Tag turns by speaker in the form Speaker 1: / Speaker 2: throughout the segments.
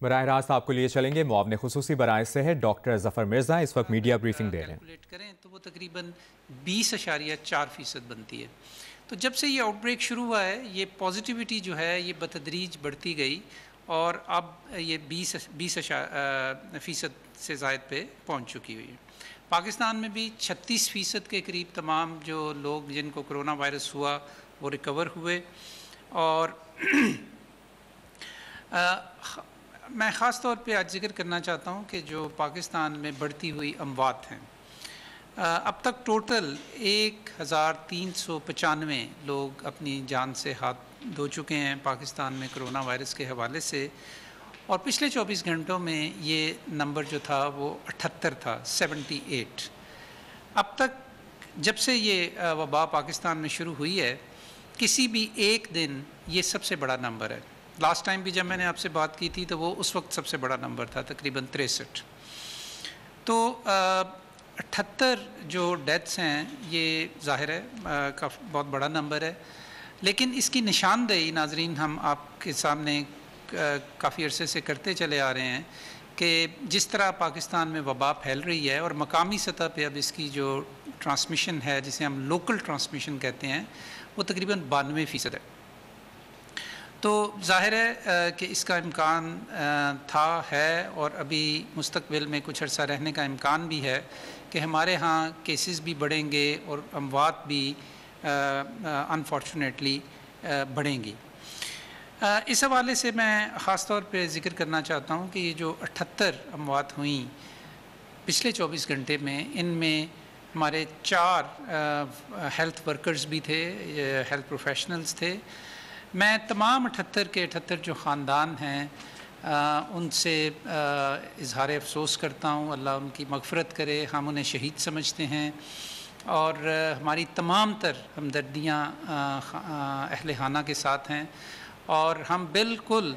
Speaker 1: براہ راست آپ کو لیے چلیں گے معاون خصوصی برائے صحت ڈاکٹر ظفر مرزا اس وقت میڈیا بریفنگ دے رہے ہیں۔
Speaker 2: کیلکولیٹ کریں تو وہ تقریباً 20.4% بنتی ہے۔ تو جب سے یہ آؤٹ بریک شروع ہوا ہے یہ پازیٹیوٹی جو ہے یہ بتدریج بڑھتی گئی اور اب یہ 20% سے زائد پہ پہنچ چکی ہوئی ہے۔ پاکستان میں بھی 36% کے قریب تمام جو لوگ جن کو کرونا وائرس ہوا وہ ریکور ہوئے، اور میں خاص طور پہ آج ذکر کرنا چاہتا ہوں کہ جو پاکستان میں بڑھتی ہوئی اموات ہیں، اب تک ٹوٹل 1395 لوگ اپنی جان سے ہاتھ دھو چکے ہیں پاکستان میں کرونا وائرس کے حوالے سے، اور پچھلے 24 گھنٹوں میں یہ نمبر جو تھا وہ 78 تھا، 78۔ اب تک جب سے یہ وبا پاکستان میں شروع ہوئی ہے کسی بھی ایک دن یہ سب سے بڑا نمبر ہے۔ لاسٹ ٹائم بھی جب میں نے آپ سے بات کی تھی تو وہ اس وقت سب سے بڑا نمبر تھا، تقریباً 63۔ تو 78 جو ڈیتھس ہیں یہ ظاہر ہے بہت بڑا نمبر ہے، لیکن اس کی نشاندہی ناظرین ہم آپ کے سامنے کافی عرصے سے کرتے چلے آ رہے ہیں کہ جس طرح پاکستان میں وبا پھیل رہی ہے اور مقامی سطح پہ اب اس کی جو ٹرانسمیشن ہے جسے ہم لوکل ٹرانسمیشن کہتے ہیں وہ تقریباً 92% ہے۔ تو ظاہر ہے کہ اس کا امکان تھا، ہے، اور ابھی مستقبل میں کچھ عرصہ رہنے کا امکان بھی ہے کہ ہمارے ہاں کیسز بھی بڑھیں گے اور اموات بھی انفارچونیٹلی بڑھیں گی۔ اس حوالے سے میں خاص طور پہ ذکر کرنا چاہتا ہوں کہ یہ جو 78 اموات ہوئیں پچھلے 24 گھنٹے میں، ان میں ہمارے 4 ہیلتھ ورکرز بھی تھے، ہیلتھ پروفیشنلز تھے۔ میں تمام 78 کے 78 جو خاندان ہیں ان سے اظہار افسوس کرتا ہوں، اللہ ان کی مغفرت کرے، ہم انہیں شہید سمجھتے ہیں، اور ہماری تمام تر ہمدردیاں اہل خانہ کے ساتھ ہیں، اور ہم بالکل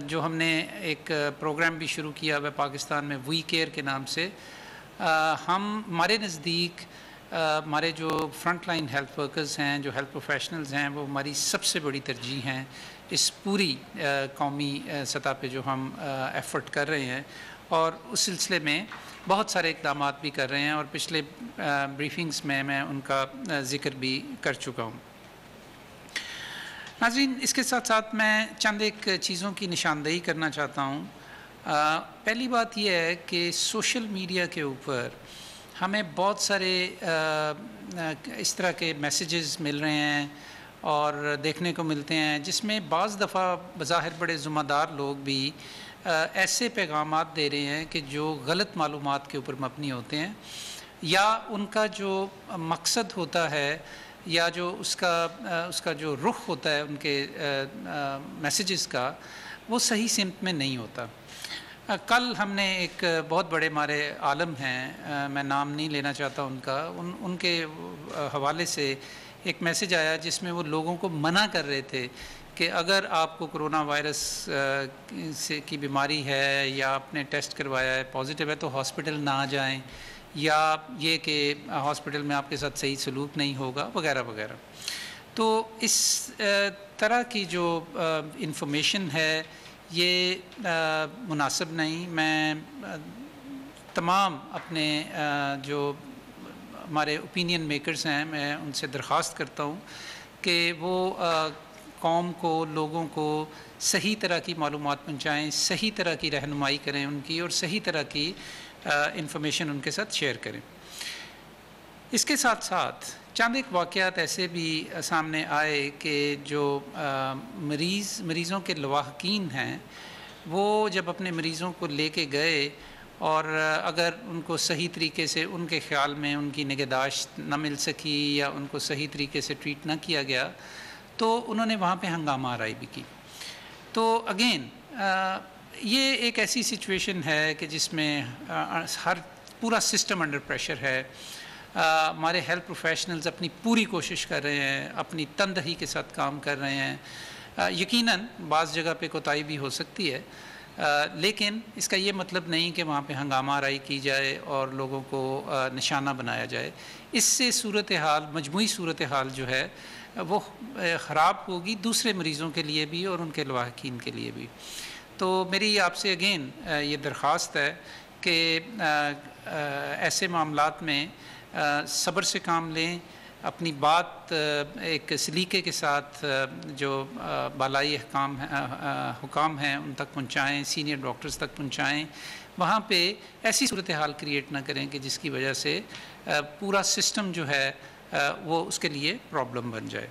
Speaker 2: جو ہم نے ایک پروگرام بھی شروع کیا ہوا پاکستان میں وی کیئر کے نام سے، ہمارے نزدیک ہمارے جو فرنٹ لائن ہیلتھ ورکرز ہیں، جو ہیلتھ پروفیشنلز ہیں، وہ ہماری سب سے بڑی ترجیح ہیں اس پوری قومی سطح پہ جو ہم ایفرٹ کر رہے ہیں، اور اس سلسلے میں بہت سارے اقدامات بھی کر رہے ہیں، اور پچھلے بریفنگز میں ان کا ذکر بھی کر چکا ہوں۔ ناظرین، اس کے ساتھ ساتھ میں چند ایک چیزوں کی نشاندہی کرنا چاہتا ہوں۔ پہلی بات یہ ہے کہ سوشل میڈیا کے اوپر ہمیں بہت سارے اس طرح کے میسیجز مل رہے ہیں اور دیکھنے کو ملتے ہیں جس میں بعض دفعہ بظاہر بڑے ذمہ دار لوگ بھی ایسے پیغامات دے رہے ہیں کہ جو غلط معلومات کے اوپر مبنی ہوتے ہیں، یا ان کا جو مقصد ہوتا ہے یا جو اس کا جو رخ ہوتا ہے ان کے میسیجز کا، وہ صحیح سمت میں نہیں ہوتا۔ کل ہم نے ایک بہت بڑے ہمارے عالم ہیں، میں نام نہیں لینا چاہتا ان کا، ان کے حوالے سے ایک میسیج آیا جس میں وہ لوگوں کو منع کر رہے تھے کہ اگر آپ کو کرونا وائرس کی بیماری ہے یا آپ نے ٹیسٹ کروایا ہے پازیٹیو ہے تو ہاسپٹل نہ جائیں، یا یہ کہ ہاسپٹل میں آپ کے ساتھ صحیح سلوک نہیں ہوگا وغیرہ وغیرہ۔ تو اس طرح کی جو انفارمیشن ہے یہ مناسب نہیں۔ میں تمام اپنے جو ہمارے اوپینین میکرز ہیں میں ان سے درخواست کرتا ہوں کہ وہ قوم کو، لوگوں کو صحیح طرح کی معلومات پہنچائیں، صحیح طرح کی رہنمائی کریں ان کی، اور صحیح طرح کی انفارمیشن ان کے ساتھ شیئر کریں۔ اس کے ساتھ ساتھ چند ایک واقعات ایسے بھی سامنے آئے کہ جو مریضوں کے لواحقین ہیں وہ جب اپنے مریضوں کو لے کے گئے اور اگر ان کو صحیح طریقے سے ان کے خیال میں ان کی نگہداشت نہ مل سکی یا ان کو صحیح طریقے سے ٹریٹ نہ کیا گیا تو انہوں نے وہاں پہ ہنگامہ آرائی بھی کی۔ تو اگین یہ ایک ایسی سچویشن ہے کہ جس میں پورا سسٹم انڈر پریشر ہے۔ ہمارے ہیلتھ پروفیشنلز اپنی پوری کوشش کر رہے ہیں، اپنی تندہی کے ساتھ کام کر رہے ہیں۔ یقیناً بعض جگہ پہ کوتاہی بھی ہو سکتی ہے، لیکن اس کا یہ مطلب نہیں کہ وہاں پہ ہنگامہ آرائی کی جائے اور لوگوں کو نشانہ بنایا جائے۔ اس سے صورتحال، مجموعی صورتحال جو ہے وہ خراب ہوگی دوسرے مریضوں کے لیے بھی اور ان کے لواحقین کے لیے بھی۔ تو میری آپ سے اگین یہ درخواست ہے کہ ایسے معاملات میں صبر سے کام لیں، اپنی بات ایک سلیقے کے ساتھ جو بالائی حکام ہیں ان تک پہنچائیں، سینئر ڈاکٹرز تک پہنچائیں، وہاں پہ ایسی صورتحال کریٹ نہ کریں کہ جس کی وجہ سے پورا سسٹم جو ہے وہ اس کے لیے پرابلم بن جائے۔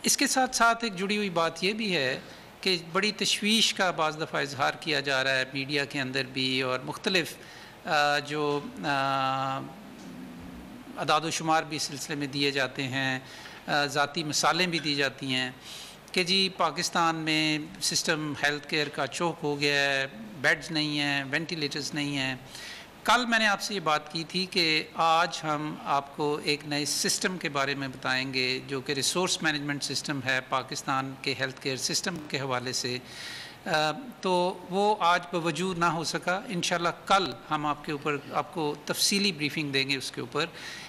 Speaker 2: اس کے ساتھ ساتھ ایک جڑی ہوئی بات یہ بھی ہے کہ بڑی تشویش کا بعض دفعہ اظہار کیا جا رہا ہے میڈیا کے اندر بھی، اور مختلف جو اعداد و شمار بھی اس سلسلے میں دیے جاتے ہیں، ذاتی مثالیں بھی دی جاتی ہیں کہ جی پاکستان میں سسٹم ہیلتھ کیئر کا چوک ہو گیا ہے، بیڈز نہیں ہیں، وینٹیلیٹرز نہیں ہیں۔ کل میں نے آپ سے یہ بات کی تھی کہ آج ہم آپ کو ایک نئے سسٹم کے بارے میں بتائیں گے جو کہ ریسورس مینجمنٹ سسٹم ہے پاکستان کے ہیلتھ کیئر سسٹم کے حوالے سے، تو وہ آج بوجود نہ ہو سکا۔ انشاءاللہ کل ہم آپ کو تفصیلی بریفنگ دیں گے اس کے اوپر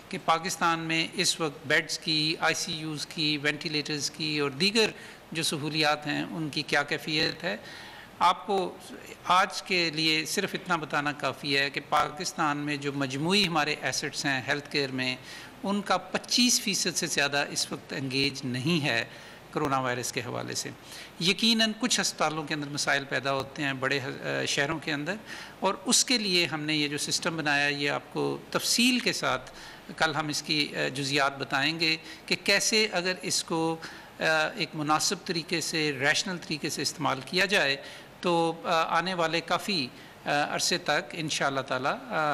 Speaker 2: کہ پاکستان میں اس وقت بیڈز کی، آئی سی یوز کی، وینٹیلیٹرز کی اور دیگر جو سہولیات ہیں ان کی کیا کیفیت ہے۔ آپ کو آج کے لیے صرف اتنا بتانا کافی ہے کہ پاکستان میں جو مجموعی ہمارے ایسٹس ہیں ہیلتھ کیئر میں، ان کا 25% سے زیادہ اس وقت انگیج نہیں ہے کرونا وائرس کے حوالے سے۔ یقیناً کچھ ہسپتالوں کے اندر مسائل پیدا ہوتے ہیں بڑے شہروں کے اندر، اور اس کے لیے ہم نے یہ جو سسٹم بنایا یہ آپ کو تفصیل کے ساتھ کل ہم اس کی جزیات بتائیں گے کہ کیسے اگر اس کو ایک مناسب طریقے سے، ریشنل طریقے سے استعمال کیا جائے تو آنے والے کافی عرصے تک انشاءاللہ تعالی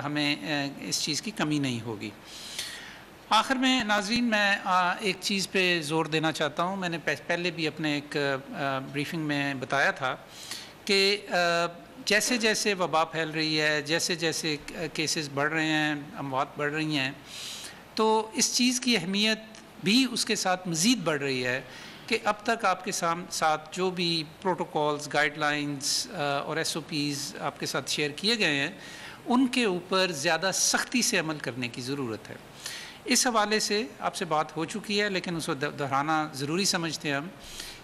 Speaker 2: ہمیں اس چیز کی کمی نہیں ہوگی۔ آخر میں ناظرین میں ایک چیز پہ زور دینا چاہتا ہوں، میں نے پہلے بھی اپنے ایک بریفنگ میں بتایا تھا کہ جیسے جیسے وبا پھیل رہی ہے، جیسے جیسے کیسز بڑھ رہے ہیں، اموات بڑھ رہی ہیں، تو اس چیز کی اہمیت بھی اس کے ساتھ مزید بڑھ رہی ہے کہ اب تک آپ کے ساتھ جو بھی پروٹوکولز، گائیڈ لائنز اور ایس او پیز آپ کے ساتھ شیئر کیے گئے ہیں ان کے اوپر زیادہ سختی سے عمل کرنے کی ضرورت ہے۔ اس حوالے سے آپ سے بات ہو چکی ہے لیکن اس کو دہرانا ضروری سمجھتے ہیں ہم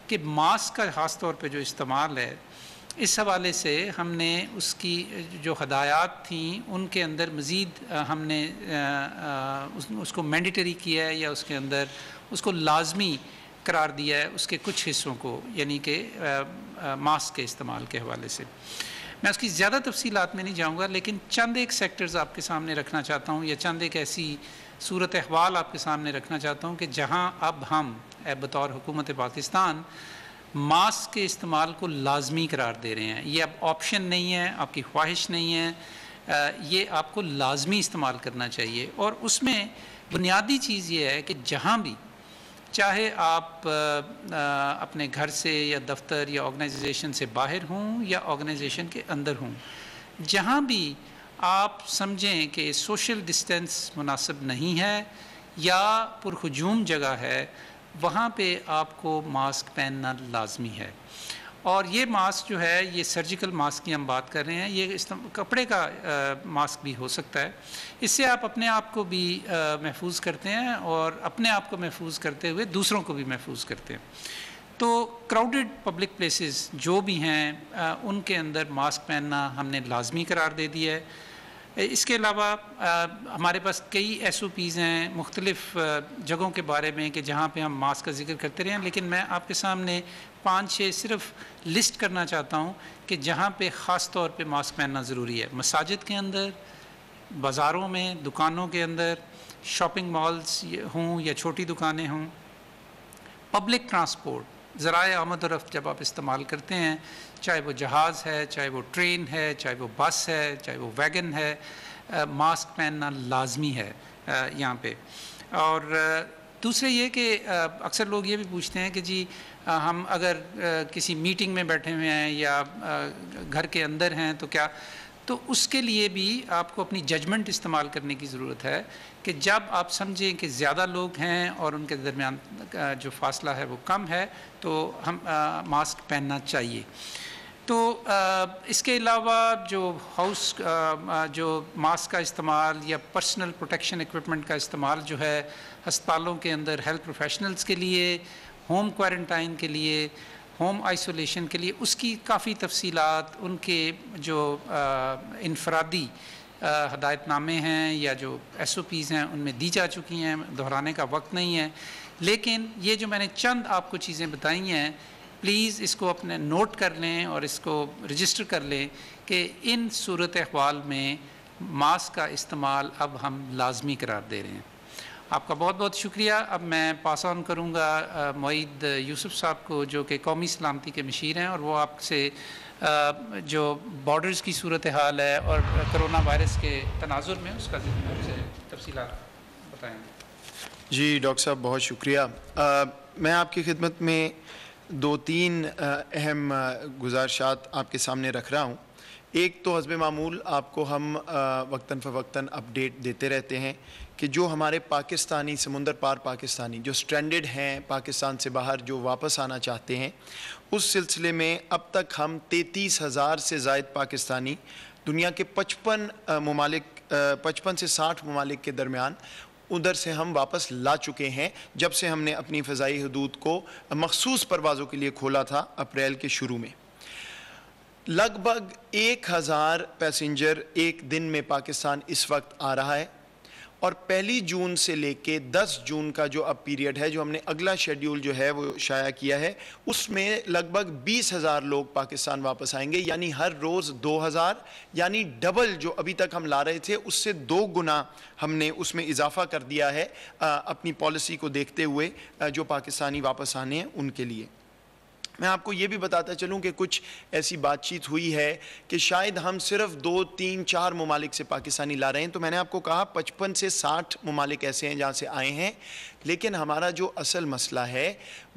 Speaker 2: کہ ماسک کا خاص طور پہ جو استعمال ہے، اس حوالے سے ہم نے اس کی جو ہدایات تھیں ان کے اندر مزید ہم نے اس کو مینڈیٹری کیا ہے یا اس کے اندر اس کو لازمی قرار دیا ہے اس کے کچھ حصوں کو، یعنی کہ ماسک کے استعمال کے حوالے سے۔ میں اس کی زیادہ تفصیلات میں نہیں جاؤں گا لیکن چند ایک سیکٹرز آپ کے سامنے رکھنا چاہتا ہوں یا چند ایک ایسی صورت احوال آپ کے سامنے رکھنا چاہتا ہوں کہ جہاں اب ہم بطور حکومت پاکستان ماسک کے استعمال کو لازمی قرار دے رہے ہیں۔ یہ اب آپشن نہیں ہے، آپ کی خواہش نہیں ہے، یہ آپ کو لازمی استعمال کرنا چاہیے۔ اور اس میں بنیادی چیز یہ ہے کہ جہاں بھی چاہے آپ اپنے گھر سے یا دفتر یا آرگنائزیشن سے باہر ہوں یا آرگنائزیشن کے اندر ہوں، جہاں بھی آپ سمجھیں کہ سوشل ڈسٹینس مناسب نہیں ہے یا پرہجوم جگہ ہے، وہاں پہ آپ کو ماسک پہننا لازمی ہے۔ اور یہ ماسک جو ہے یہ سرجیکل ماسک کی ہم بات کر رہے ہیں، یہ کپڑے کا ماسک بھی ہو سکتا ہے۔ اس سے آپ اپنے آپ کو بھی محفوظ کرتے ہیں اور اپنے آپ کو محفوظ کرتے ہوئے دوسروں کو بھی محفوظ کرتے ہیں۔ تو کراؤڈڈ پبلک پلیسز جو بھی ہیں ان کے اندر ماسک پہننا ہم نے لازمی قرار دے دیا ہے۔ اس کے علاوہ ہمارے پاس کئی ایس او پیز ہیں مختلف جگہوں کے بارے میں کہ جہاں پہ ہم ماسک کا ذکر کرتے رہے ہیں، لیکن میں آپ کے سامنے 5-6 صرف لسٹ کرنا چاہتا ہوں کہ جہاں پہ خاص طور پہ ماسک پہننا ضروری ہے۔ مساجد کے اندر، بازاروں میں، دکانوں کے اندر، شاپنگ مالز ہوں یا چھوٹی دکانیں ہوں، پبلک ٹرانسپورٹ، ذرائع آمد و رفت جب آپ استعمال کرتے ہیں، چاہے وہ جہاز ہے، چاہے وہ ٹرین ہے، چاہے وہ بس ہے، چاہے وہ ویگن ہے، ماسک پہننا لازمی ہے یہاں پہ۔ اور دوسرے یہ کہ اکثر لوگ یہ بھی پوچھتے ہیں کہ جی ہم اگر کسی میٹنگ میں بیٹھے ہوئے ہیں یا گھر کے اندر ہیں تو کیا، تو اس کے لیے بھی آپ کو اپنی ججمنٹ استعمال کرنے کی ضرورت ہے کہ جب آپ سمجھیں کہ زیادہ لوگ ہیں اور ان کے درمیان جو فاصلہ ہے وہ کم ہے تو ہم ماسک پہننا چاہیے۔ تو اس کے علاوہ جو ماسک کا استعمال یا پرسنل پروٹیکشن ایکوپمنٹ کا استعمال جو ہے ہسپتالوں کے اندر ہیلتھ پروفیشنلز کے لیے، ہوم کوارنٹائن کے لیے ہوم آئسولیشن کے لیے اس کی کافی تفصیلات ان کے جو انفرادی ہدایت نامے ہیں یا جو ایس او پیز ہیں ان میں دی جا چکی ہیں، دہرانے کا وقت نہیں ہے. لیکن یہ جو میں نے چند آپ کو چیزیں بتائی ہیں، پلیز اس کو اپنے نوٹ کر لیں اور اس کو رجسٹر کر لیں کہ ان صورت احوال میں ماسک کا استعمال اب ہم لازمی قرار دے رہے ہیں. آپ کا بہت بہت شکریہ. اب میں پاس آن کروں گا معید یوسف صاحب کو جو کہ قومی سلامتی کے مشیر ہیں، اور وہ آپ سے جو بارڈرز کی صورتحال ہے اور کرونا وائرس کے تناظر میں اس کا تفصیلات بتائیں گے.
Speaker 3: جی ڈاکٹر صاحب بہت شکریہ. میں آپ کی خدمت میں 2-3 اہم گزارشات آپ کے سامنے رکھ رہا ہوں. ایک تو حسب معمول آپ کو ہم وقتاً فوقتاً اپڈیٹ دیتے رہتے ہیں کہ جو ہمارے پاکستانی سمندر پار پاکستانی جو سٹرینڈڈ ہیں پاکستان سے باہر، جو واپس آنا چاہتے ہیں، اس سلسلے میں اب تک ہم 33,000 سے زائد پاکستانی دنیا کے 55 سے 60 ممالک کے درمیان ادھر سے ہم واپس لا چکے ہیں جب سے ہم نے اپنی فضائی حدود کو مخصوص پروازوں کے لیے کھولا تھا اپریل کے شروع میں. لگ بھگ 1,000 پیسنجر ایک دن میں پاکستان اس وقت آ رہا ہے، اور 1 جون سے لے کے 10 جون کا جو اب پیریڈ ہے، جو ہم نے اگلا شیڈیول جو ہے وہ شائع کیا ہے، اس میں لگ بھگ 20,000 لوگ پاکستان واپس آئیں گے. یعنی ہر روز 2,000، یعنی ڈبل جو ابھی تک ہم لا رہے تھے اس سے 2 گنا ہم نے اس میں اضافہ کر دیا ہے اپنی پالیسی کو دیکھتے ہوئے جو پاکستانی واپس آنے ہیں ان کے لیے. میں آپ کو یہ بھی بتاتا چلوں کہ کچھ ایسی بات چیت ہوئی ہے کہ شاید ہم صرف 2، 3، 4 ممالک سے پاکستانی لا رہے ہیں. تو میں نے آپ کو کہا 55 سے 60 ممالک ایسے ہیں جہاں سے آئے ہیں، لیکن ہمارا جو اصل مسئلہ ہے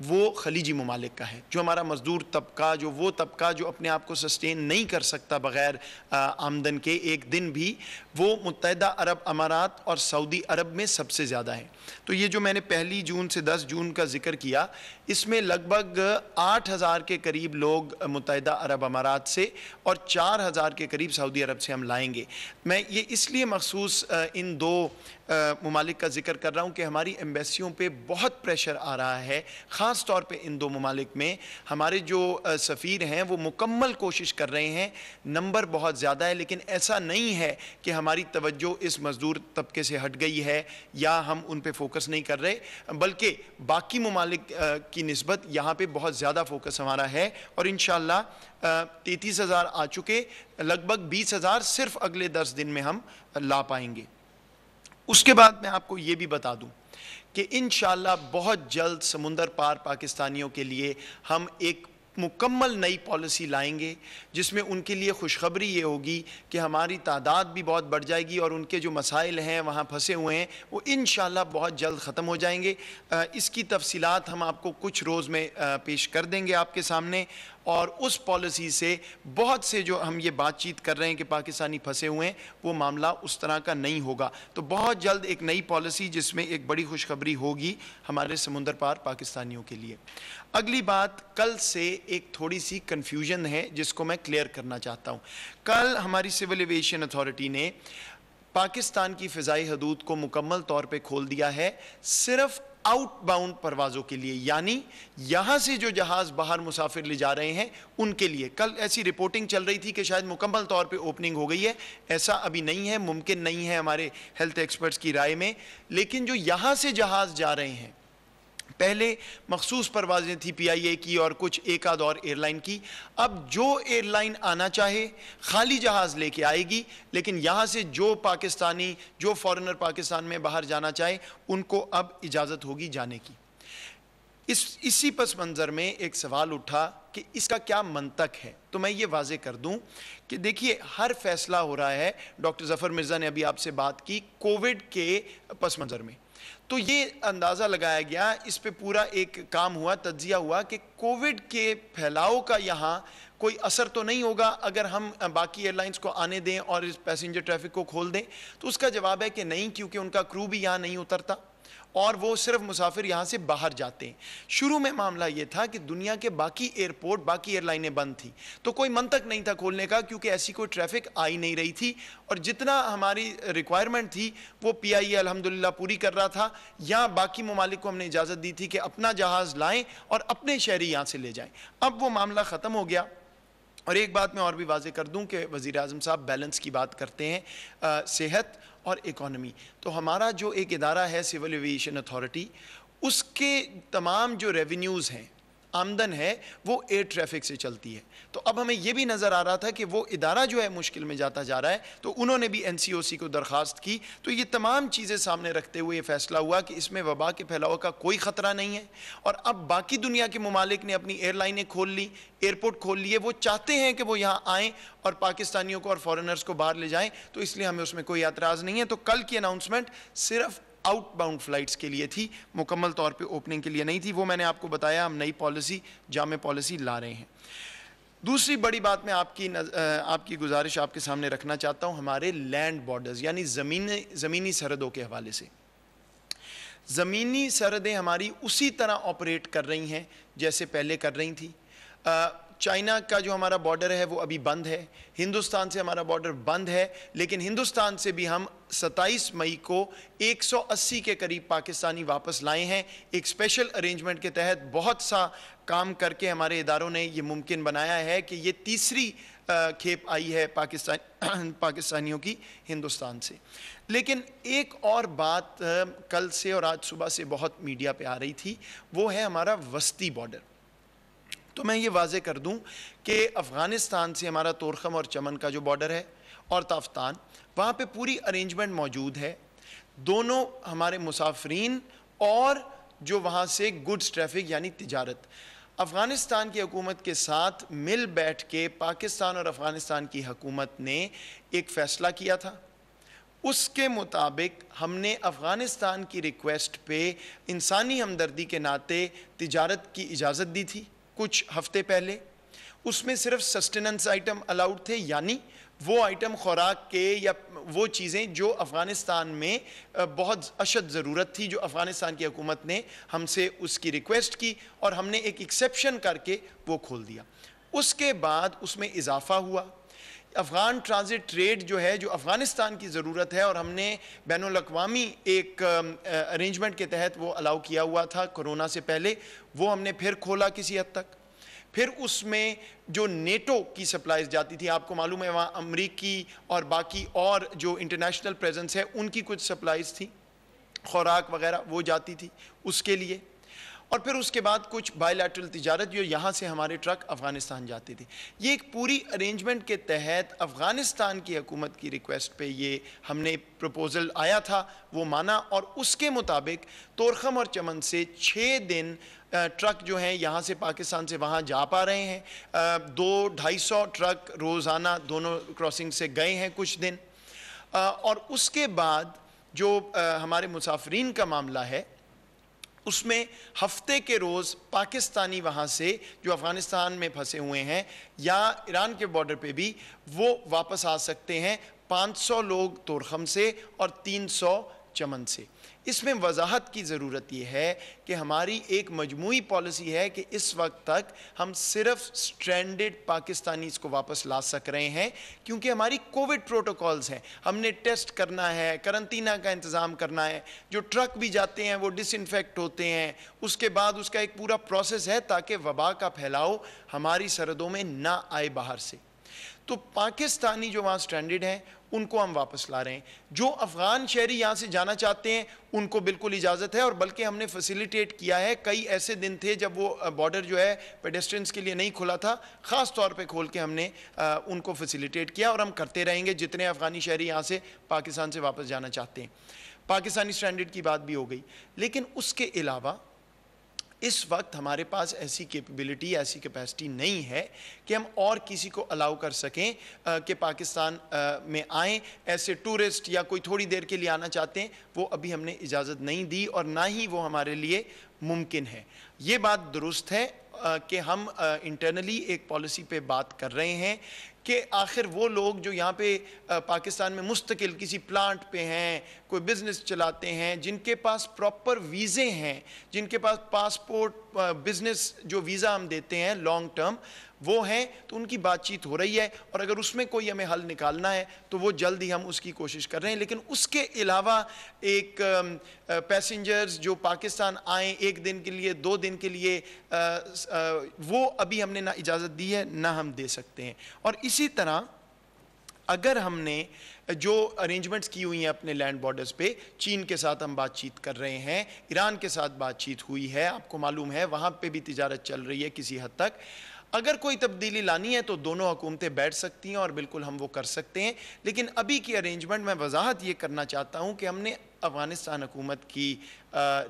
Speaker 3: وہ خلیجی ممالک کا ہے. جو ہمارا مزدور طبقہ، جو وہ طبقہ جو اپنے آپ کو سسٹین نہیں کر سکتا بغیر آمدن کے ایک دن بھی، وہ متحدہ عرب امارات اور سعودی عرب میں سب سے زیادہ ہے. تو یہ جو میں نے 1 جون سے 10 جون کا ذکر کیا، اس میں لگ بھگ 8,000 کے قریب لوگ متحدہ عرب امارات سے اور 4,000 کے قریب سعودی عرب سے ہم لائیں گے. میں یہ اس لیے مخصوص ان 2 ممالک کا ذکر کر رہا ہوں کہ ہماری ایمبیسیوں پہ بہت پریشر آ رہا ہے، خاص طور پہ ان 2 ممالک میں. ہمارے جو سفیر ہیں وہ مکمل کوشش کر رہے ہیں، نمبر بہت زیادہ ہے، لیکن ایسا نہیں ہے کہ ہماری توجہ اس مزدور طبقے سے ہٹ گئی ہے یا ہم ان پہ فوکس نہیں کر رہے، بلکہ باقی ممالک کی نسبت یہاں پہ بہت زیادہ فوکس ہمارا ہے. اور انشاءاللہ 33,000 آ چکے، لگ بھگ 20,000 صرف اگلے 10 دن میں ہم لا پائیں گے. اس کے بعد میں آپ کو یہ بھی بتا دوں کہ انشاءاللہ بہت جلد سمندر پار پاکستانیوں کے لیے ہم ایک مکمل نئی پالیسی لائیں گے، جس میں ان کے لیے خوشخبری یہ ہوگی کہ ہماری تعداد بھی بہت بڑھ جائے گی اور ان کے جو مسائل ہیں وہاں پھنسے ہوئے ہیں وہ انشاءاللہ بہت جلد ختم ہو جائیں گے. اس کی تفصیلات ہم آپ کو کچھ روز میں پیش کر دیں گے آپ کے سامنے. اور اس پالیسی سے بہت سے جو ہم یہ بات چیت کر رہے ہیں کہ پاکستانی پھنسے ہوئے ہیں، وہ معاملہ اس طرح کا نہیں ہوگا. تو بہت جلد ایک نئی پالیسی جس میں ایک بڑی خوشخبری ہوگی ہمارے سمندر پار پاکستانیوں کے لیے. اگلی بات، کل سے ایک تھوڑی سی کنفیوژن ہے جس کو میں کلیئر کرنا چاہتا ہوں. کل ہماری سول ایویشن اتھارٹی نے پاکستان کی فضائی حدود کو مکمل طور پہ کھول دیا ہے صرف آؤٹ باؤنڈ پروازوں کے لیے، یعنی یہاں سے جو جہاز باہر مسافر لے جا رہے ہیں ان کے لیے. کل ایسی رپورٹنگ چل رہی تھی کہ شاید مکمل طور پہ اوپننگ ہو گئی ہے، ایسا ابھی نہیں ہے، ممکن نہیں ہے ہمارے ہیلتھ ایکسپرٹس کی رائے میں. لیکن جو یہاں سے جہاز جا رہے ہیں، پہلے مخصوص پروازیں تھی پی آئی اے کی اور کچھ ایک آدھ اور ایئر لائن کی، اب جو ایئر لائن آنا چاہے خالی جہاز لے کے آئے گی، لیکن یہاں سے جو پاکستانی، جو فارنر پاکستان میں باہر جانا چاہے ان کو اب اجازت ہوگی جانے کی. اسی پس منظر میں ایک سوال اٹھا کہ اس کا کیا منطق ہے. تو میں یہ واضح کر دوں کہ دیکھیے ہر فیصلہ ہو رہا ہے، ڈاکٹر ظفر مرزا نے ابھی آپ سے بات کی کووڈ کے پس منظر میں، تو یہ اندازہ لگایا گیا، اس پہ پورا ایک کام ہوا، تجزیہ ہوا کہ کووڈ کے پھیلاؤ کا یہاں کوئی اثر تو نہیں ہوگا اگر ہم باقی ایئر لائنز کو آنے دیں اور اس پیسنجر ٹریفک کو کھول دیں. تو اس کا جواب ہے کہ نہیں، کیونکہ ان کا کرو بھی یہاں نہیں اترتا. اور وہ صرف مسافر یہاں سے باہر جاتے ہیں. شروع میں معاملہ یہ تھا کہ دنیا کے باقی ایئرپورٹ باقی ایئر لائنیں بند تھیں تو کوئی منطق نہیں تھا کھولنے کا, کیونکہ ایسی کوئی ٹریفک آئی نہیں رہی تھی, اور جتنا ہماری ریکوائرمنٹ تھی وہ پی آئی اے الحمدللہ پوری کر رہا تھا. یہاں باقی ممالک کو ہم نے اجازت دی تھی کہ اپنا جہاز لائیں اور اپنے شہری یہاں سے لے جائیں. اب وہ معاملہ ختم ہو گیا. اور ایک بات میں اور بھی واضح کر دوں کہ وزیر اعظم صاحب بیلنس کی بات کرتے ہیں, صحت اور اکانومی. تو ہمارا جو ایک ادارہ ہے سول ایویشن اتھارٹی, اس کے تمام جو ریونیوز ہیں, آمدن ہے, وہ ایئر ٹریفک سے چلتی ہے. تو اب ہمیں یہ بھی نظر آ رہا تھا کہ وہ ادارہ جو ہے مشکل میں جاتا جا رہا ہے, تو انہوں نے بھی این سی او سی کو درخواست کی. تو یہ تمام چیزیں سامنے رکھتے ہوئے یہ فیصلہ ہوا کہ اس میں وبا کے پھیلاؤ کا کوئی خطرہ نہیں ہے. اور اب باقی دنیا کے ممالک نے اپنی ایئر لائنیں کھول لی, ایئرپورٹ کھول لیے, وہ چاہتے ہیں کہ وہ یہاں آئیں اور پاکستانیوں کو اور فارنرز کو باہر لے جائیں, تو اس لیے ہمیں اس میں کوئی اعتراض نہیں ہے. تو کل کی اناؤنسمنٹ صرف آؤٹ باؤنڈ فلائٹس کے لیے تھی, مکمل طور پہ اوپننگ کے لیے نہیں تھی. وہ میں نے آپ کو بتایا, ہم نئی پالیسی, جامع پالیسی لا رہے ہیں. دوسری بڑی بات میں آپ کی گزارش آپ کے سامنے رکھنا چاہتا ہوں, ہمارے لینڈ بارڈرز یعنی زمینی سرحدوں کے حوالے سے. زمینی سرحدیں ہماری اسی طرح آپریٹ کر رہی ہیں جیسے پہلے کر رہی تھیں. چائنا کا جو ہمارا بارڈر ہے وہ ابھی بند ہے, ہندوستان سے ہمارا بارڈر بند ہے, لیکن ہندوستان سے بھی ہم 27 مئی کو 180 کے قریب پاکستانی واپس لائے ہیں. ایک اسپیشل ارینجمنٹ کے تحت بہت سا کام کر کے ہمارے اداروں نے یہ ممکن بنایا ہے کہ یہ تیسری کھیپ آئی ہے پاکستانیوں کی ہندوستان سے. لیکن ایک اور بات کل سے اور آج صبح سے بہت میڈیا پہ آ رہی تھی, وہ ہے ہمارا وسطی بارڈر. تو میں یہ واضح کر دوں کہ افغانستان سے ہمارا تورخم اور چمن کا جو بارڈر ہے اور تافتان, وہاں پہ پوری ارینجمنٹ موجود ہے. دونوں ہمارے مسافرین اور جو وہاں سے گڈز ٹریفک یعنی تجارت, افغانستان کی حکومت کے ساتھ مل بیٹھ کے پاکستان اور افغانستان کی حکومت نے ایک فیصلہ کیا تھا. اس کے مطابق ہم نے افغانستان کی ریکویسٹ پہ انسانی ہمدردی کے ناطے تجارت کی اجازت دی تھی کچھ ہفتے پہلے. اس میں صرف سسٹیننس آئٹم الاؤڈ تھے, یعنی وہ آئٹم خوراک کے یا وہ چیزیں جو افغانستان میں بہت اشد ضرورت تھی, جو افغانستان کی حکومت نے ہم سے اس کی ریکویسٹ کی اور ہم نے ایک ایکسیپشن کر کے وہ کھول دیا. اس کے بعد اس میں اضافہ ہوا. افغان ٹرانزٹ ٹریڈ جو ہے, جو افغانستان کی ضرورت ہے, اور ہم نے بین الاقوامی ایک ارینجمنٹ کے تحت وہ الاؤ کیا ہوا تھا کرونا سے پہلے, وہ ہم نے پھر کھولا کسی حد تک. پھر اس میں جو نیٹو کی سپلائز جاتی تھی, آپ کو معلوم ہے وہاں امریکی اور باقی اور جو انٹرنیشنل پریزنس ہے ان کی کچھ سپلائز تھی, خوراک وغیرہ وہ جاتی تھی اس کے لیے. اور پھر اس کے بعد کچھ بائی لیٹرل تجارت جو یہاں سے ہمارے ٹرک افغانستان جاتے تھے. یہ ایک پوری ارینجمنٹ کے تحت افغانستان کی حکومت کی ریکویسٹ پہ یہ ہم نے پروپوزل آیا تھا, وہ مانا, اور اس کے مطابق تورخم اور چمن سے 6 دن ٹرک جو ہیں یہاں سے پاکستان سے وہاں جا پا رہے ہیں. 200-250 ٹرک روزانہ دونوں کراسنگ سے گئے ہیں کچھ دن. اور اس کے بعد جو ہمارے مسافرین کا معاملہ ہے, اس میں ہفتے کے روز پاکستانی وہاں سے جو افغانستان میں پھنسے ہوئے ہیں یا ایران کے بارڈر پہ بھی, وہ واپس آ سکتے ہیں. 500 لوگ تورخم سے اور 300 چمن سے. اس میں وضاحت کی ضرورت یہ ہے کہ ہماری ایک مجموعی پالیسی ہے کہ اس وقت تک ہم صرف سٹرینڈڈ پاکستانیز کو واپس لا سک رہے ہیں, کیونکہ ہماری کووڈ پروٹوکولز ہیں. ہم نے ٹیسٹ کرنا ہے, کرنٹینہ کا انتظام کرنا ہے, جو ٹرک بھی جاتے ہیں وہ ڈس انفیکٹ ہوتے ہیں, اس کے بعد اس کا ایک پورا پروسیس ہے تاکہ وبا کا پھیلاؤ ہماری سرحدوں میں نہ آئے باہر سے. تو پاکستانی جو وہاں سٹرینڈڈ ہیں ان کو ہم واپس لا رہے ہیں. جو افغان شہری یہاں سے جانا چاہتے ہیں ان کو بالکل اجازت ہے, اور بلکہ ہم نے فیسیلیٹیٹ کیا ہے. کئی ایسے دن تھے جب وہ بارڈر جو ہے پیڈسٹرینز کے لیے نہیں کھلا تھا, خاص طور پہ کھول کے ہم نے ان کو فیسیلیٹیٹ کیا, اور ہم کرتے رہیں گے جتنے افغانی شہری یہاں سے پاکستان سے واپس جانا چاہتے ہیں. پاکستانی سٹینڈرڈ کی بات بھی ہو گئی. لیکن اس کے علاوہ اس وقت ہمارے پاس ایسی کیپیبلٹی, ایسی کیپیسٹی نہیں ہے کہ ہم اور کسی کو الاؤ کر سکیں کہ پاکستان میں آئیں. ایسے ٹورسٹ یا کوئی تھوڑی دیر کے لیے آنا چاہتے ہیں, وہ ابھی ہم نے اجازت نہیں دی, اور نہ ہی وہ ہمارے لیے ممکن ہے. یہ بات درست ہے کہ ہم انٹرنلی ایک پالیسی پہ بات کر رہے ہیں کہ آخر وہ لوگ جو یہاں پہ پاکستان میں مستقل کسی پلانٹ پہ ہیں, کوئی بزنس چلاتے ہیں, جن کے پاس پراپر ویزے ہیں, جن کے پاس پاسپورٹ بزنس جو ویزا ہم دیتے ہیں لانگ ٹرم وہ ہیں, تو ان کی بات چیت ہو رہی ہے, اور اگر اس میں کوئی ہمیں حل نکالنا ہے تو وہ جلد ہی ہم اس کی کوشش کر رہے ہیں. لیکن اس کے علاوہ ایک پیسنجرز جو پاکستان آئیں 1 دن کے لیے 2 دن کے لیے, وہ ابھی ہم نے نہ اجازت دی ہے نہ ہم دے سکتے ہیں. اور اسی طرح اگر ہم نے جو ارینجمنٹس کی ہوئی ہیں اپنے لینڈ بارڈرز پہ, چین کے ساتھ ہم بات چیت کر رہے ہیں, ایران کے ساتھ بات چیت ہوئی ہے, آپ کو معلوم ہے وہاں پہ بھی تجارت چل رہی ہے کسی حد تک. اگر کوئی تبدیلی لانی ہے تو دونوں حکومتیں بیٹھ سکتی ہیں اور بالکل ہم وہ کر سکتے ہیں. لیکن ابھی کی ارینجمنٹ میں وضاحت یہ کرنا چاہتا ہوں کہ ہم نے افغانستان حکومت کی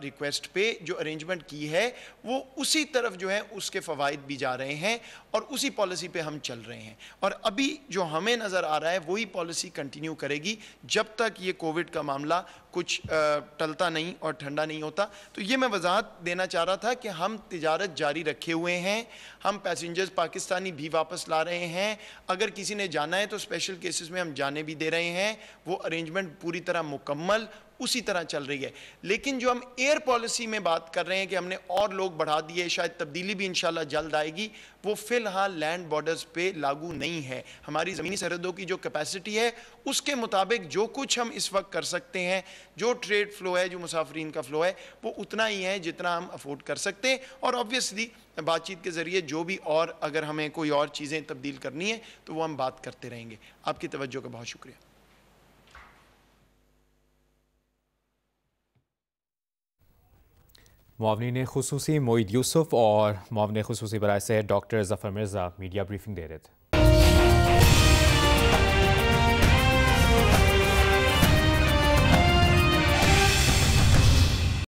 Speaker 3: ریکویسٹ پہ جو ارینجمنٹ کی ہے وہ اسی طرف جو ہے اس کے فوائد بھی جا رہے ہیں اور اسی پالیسی پہ ہم چل رہے ہیں. اور ابھی جو ہمیں نظر آ رہا ہے وہی پالیسی کنٹینیو کرے گی جب تک یہ کووڈ کا معاملہ کچھ ٹلتا نہیں اور ٹھنڈا نہیں ہوتا. تو یہ میں وضاحت دینا چاہ رہا تھا کہ ہم تجارت جاری رکھے ہوئے ہیں, ہم پیسنجرز پاکستانی بھی واپس لا رہے ہیں, اگر کسی نے جانا ہے تو اسپیشل کیسز میں ہم جانے بھی دے رہے ہیں, وہ ارینجمنٹ پوری طرح مکمل اسی طرح چل رہی ہے. لیکن جو ہم ایئر پالیسی میں بات کر رہے ہیں کہ ہم نے اور لوگ بڑھا دیے, شاید تبدیلی بھی انشاءاللہ جلد آئے گی, وہ فی الحال لینڈ بارڈرز پہ لاگو نہیں ہے. ہماری زمینی سرحدوں کی جو کیپیسٹی ہے اس کے مطابق جو کچھ ہم اس وقت کر سکتے ہیں, جو ٹریڈ فلو ہے, جو مسافرین کا فلو ہے, وہ اتنا ہی ہے جتنا ہم افورڈ کر سکتے ہیں. اور آبویسلی بات چیت کے ذریعے جو بھی اور اگر ہمیں کوئی اور چیزیں تبدیل کرنی ہیں تو وہ ہم بات کرتے رہیں گے. آپ کی توجہ کا بہت شکریہ.
Speaker 1: معاونین خصوصی معید یوسف اور معاون خصوصی برائے صحت ڈاکٹر ظفر مرزا میڈیا بریفنگ دے رہے تھے.